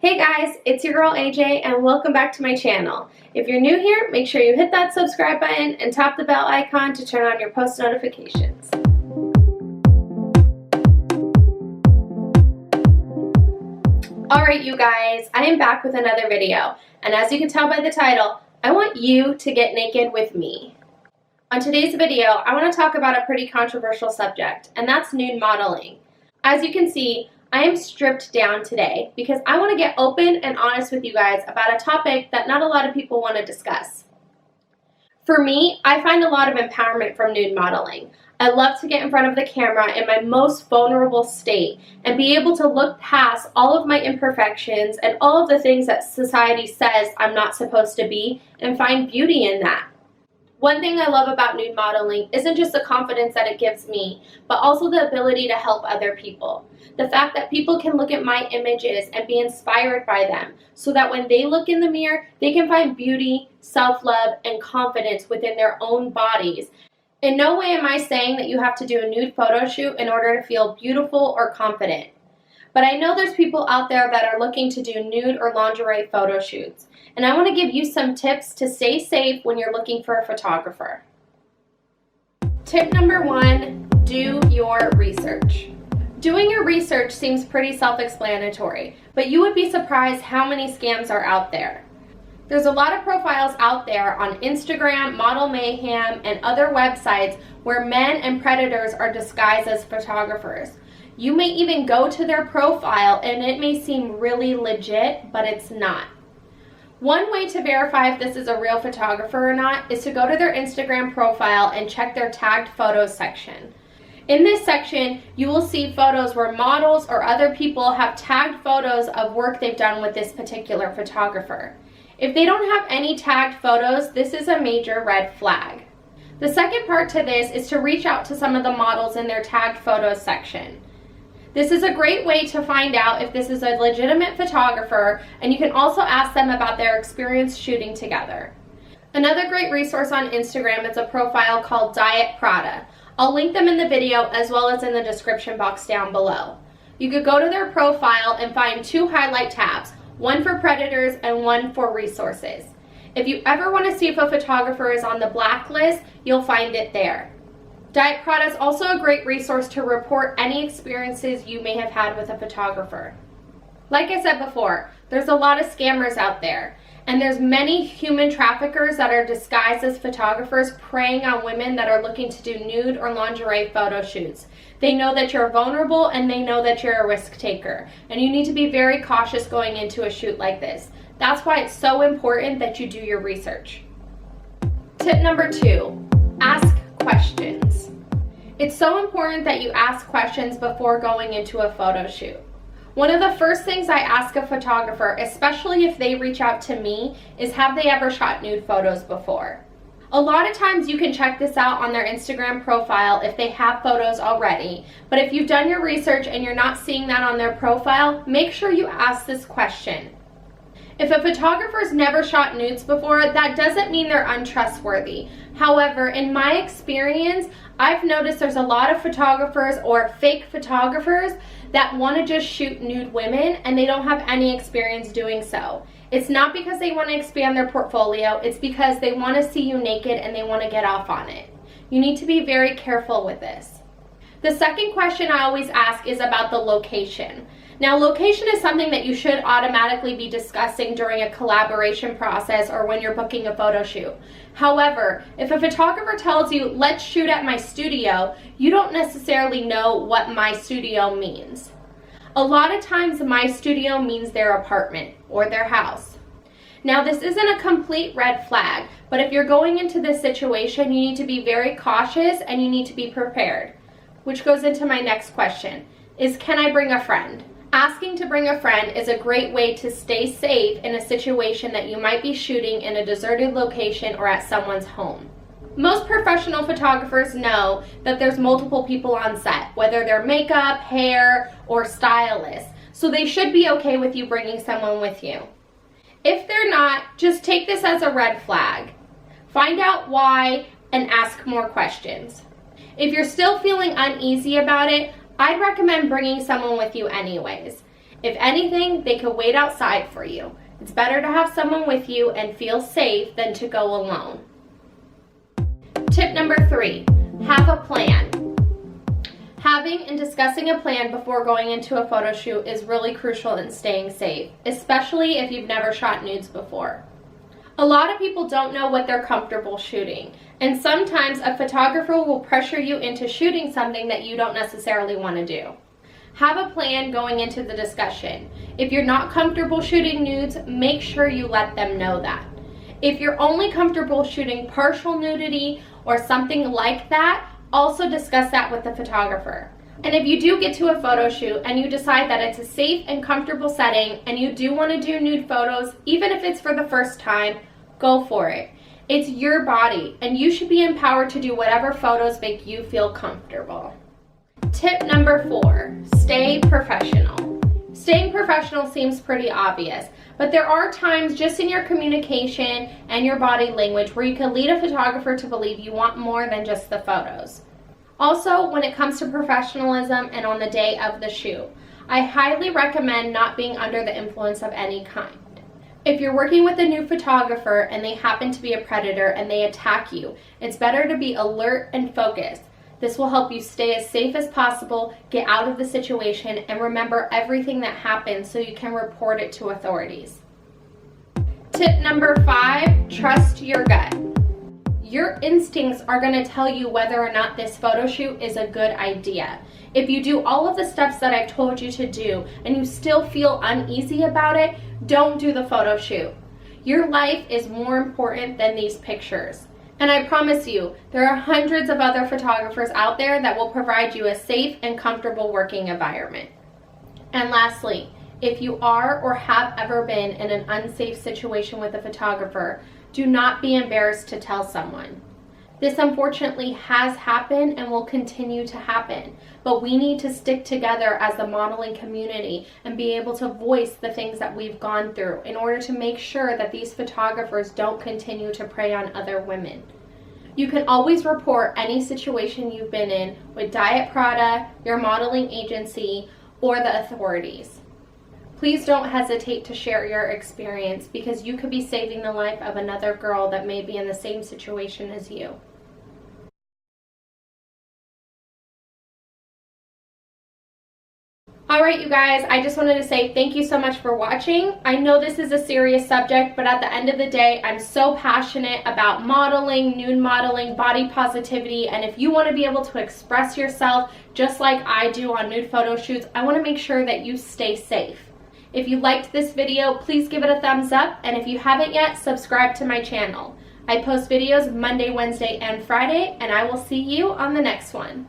Hey guys, it's your girl AJ and welcome back to my channel. If you're new here, make sure you hit that subscribe button and tap the bell icon to turn on your post notifications. Alright you guys, I am back with another video, and as you can tell by the title, I want you to get naked with me. On today's video, I want to talk about a pretty controversial subject, and that's nude modeling. As you can see, I am stripped down today because I want to get open and honest with you guys about a topic that not a lot of people want to discuss. For me, I find a lot of empowerment from nude modeling. I love to get in front of the camera in my most vulnerable state and be able to look past all of my imperfections and all of the things that society says I'm not supposed to be and find beauty in that. One thing I love about nude modeling isn't just the confidence that it gives me, but also the ability to help other people. The fact that people can look at my images and be inspired by them, so that when they look in the mirror, they can find beauty, self-love, and confidence within their own bodies. In no way am I saying that you have to do a nude photo shoot in order to feel beautiful or confident. But I know there's people out there that are looking to do nude or lingerie photo shoots. And I want to give you some tips to stay safe when you're looking for a photographer. Tip number 1, do your research. Doing your research seems pretty self-explanatory, but you would be surprised how many scams are out there. There's a lot of profiles out there on Instagram, Model Mayhem, and other websites where men and predators are disguised as photographers. You may even go to their profile and it may seem really legit, but it's not. One way to verify if this is a real photographer or not is to go to their Instagram profile and check their tagged photos section. In this section, you will see photos where models or other people have tagged photos of work they've done with this particular photographer. If they don't have any tagged photos, this is a major red flag. The second part to this is to reach out to some of the models in their tagged photos section. This is a great way to find out if this is a legitimate photographer, and you can also ask them about their experience shooting together. Another great resource on Instagram is a profile called Diet Prada. I'll link them in the video as well as in the description box down below. You could go to their profile and find 2 highlight tabs, one for predators and one for resources. If you ever want to see if a photographer is on the blacklist, you'll find it there. Diet Prada is also a great resource to report any experiences you may have had with a photographer. Like I said before, there's a lot of scammers out there, and there's many human traffickers that are disguised as photographers preying on women that are looking to do nude or lingerie photo shoots. They know that you're vulnerable and they know that you're a risk taker, and you need to be very cautious going into a shoot like this. That's why it's so important that you do your research. Tip number 2, ask questions. It's so important that you ask questions before going into a photo shoot. One of the first things I ask a photographer, especially if they reach out to me, is have they ever shot nude photos before? A lot of times you can check this out on their Instagram profile if they have photos already, but if you've done your research and you're not seeing that on their profile, make sure you ask this question. If a photographer's never shot nudes before, that doesn't mean they're untrustworthy. However, in my experience, I've noticed there's a lot of photographers or fake photographers that want to just shoot nude women and they don't have any experience doing so. It's not because they want to expand their portfolio, it's because they want to see you naked and they want to get off on it. You need to be very careful with this. The second question I always ask is about the location. Now, location is something that you should automatically be discussing during a collaboration process or when you're booking a photo shoot. However, if a photographer tells you, let's shoot at my studio, you don't necessarily know what my studio means. A lot of times, my studio means their apartment or their house. Now, this isn't a complete red flag, but if you're going into this situation, you need to be very cautious and you need to be prepared. Which goes into my next question, is can I bring a friend? Asking to bring a friend is a great way to stay safe in a situation that you might be shooting in a deserted location or at someone's home. Most professional photographers know that there's multiple people on set, whether they're makeup, hair, or stylists, so they should be okay with you bringing someone with you. If they're not, just take this as a red flag. Find out why and ask more questions. If you're still feeling uneasy about it, I'd recommend bringing someone with you anyways. If anything, they could wait outside for you. It's better to have someone with you and feel safe than to go alone. Tip number 3, have a plan. Having and discussing a plan before going into a photo shoot is really crucial in staying safe, especially if you've never shot nudes before. A lot of people don't know what they're comfortable shooting, and sometimes a photographer will pressure you into shooting something that you don't necessarily want to do. Have a plan going into the discussion. If you're not comfortable shooting nudes, make sure you let them know that. If you're only comfortable shooting partial nudity or something like that, also discuss that with the photographer. And if you do get to a photo shoot and you decide that it's a safe and comfortable setting and you do want to do nude photos, even if it's for the first time, go for it. It's your body and you should be empowered to do whatever photos make you feel comfortable. Tip number 4, stay professional. Staying professional seems pretty obvious, but there are times just in your communication and your body language where you can lead a photographer to believe you want more than just the photos. Also, when it comes to professionalism and on the day of the shoot, I highly recommend not being under the influence of any kind. If you're working with a new photographer and they happen to be a predator and they attack you, it's better to be alert and focused. This will help you stay as safe as possible, get out of the situation, and remember everything that happens so you can report it to authorities. Tip number 5, trust your gut. Your instincts are going to tell you whether or not this photo shoot is a good idea. If you do all of the steps that I've told you to do and you still feel uneasy about it, don't do the photo shoot. Your life is more important than these pictures. And I promise you, there are hundreds of other photographers out there that will provide you a safe and comfortable working environment. And lastly, if you are or have ever been in an unsafe situation with a photographer, do not be embarrassed to tell someone. This unfortunately has happened and will continue to happen, but we need to stick together as the modeling community and be able to voice the things that we've gone through in order to make sure that these photographers don't continue to prey on other women. You can always report any situation you've been in with Diet Prada, your modeling agency, or the authorities. Please don't hesitate to share your experience because you could be saving the life of another girl that may be in the same situation as you. Alright you guys, I just wanted to say thank you so much for watching. I know this is a serious subject, but at the end of the day, I'm so passionate about modeling, nude modeling, body positivity, and if you want to be able to express yourself just like I do on nude photo shoots, I want to make sure that you stay safe. If you liked this video, please give it a thumbs up, and if you haven't yet, subscribe to my channel. I post videos Monday, Wednesday, and Friday, and I will see you on the next one.